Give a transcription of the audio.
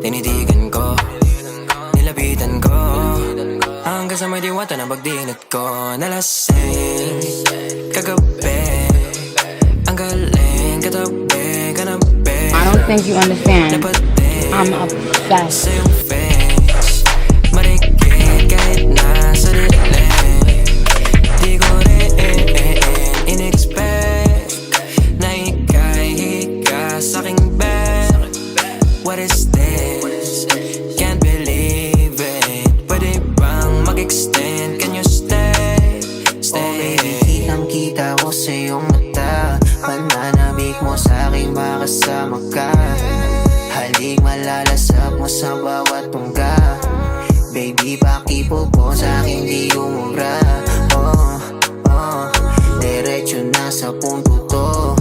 Tinitigan ko, nilapitan ko, hanggang sa may diwata na pagdinat ko. Nalasing kagabi, ang galing katabi, kanabi. I don't think you understand. I'm obsessed. Sa iyong face, marikit kahit nasa dilim. Di ko rin in-expect na ika'y hika sa'king bed. What is this? Can't believe it. Pwede bang mag-extend? Can you stay? Stay. Oh baby, kitang-kita ko sa iyong mata. Pananabik mo sa'king makasama ka. Halik malalasap mo sa bawat tungga. Baby, pakipo po sa'king di umubra. Oh, diretso na sa punto to.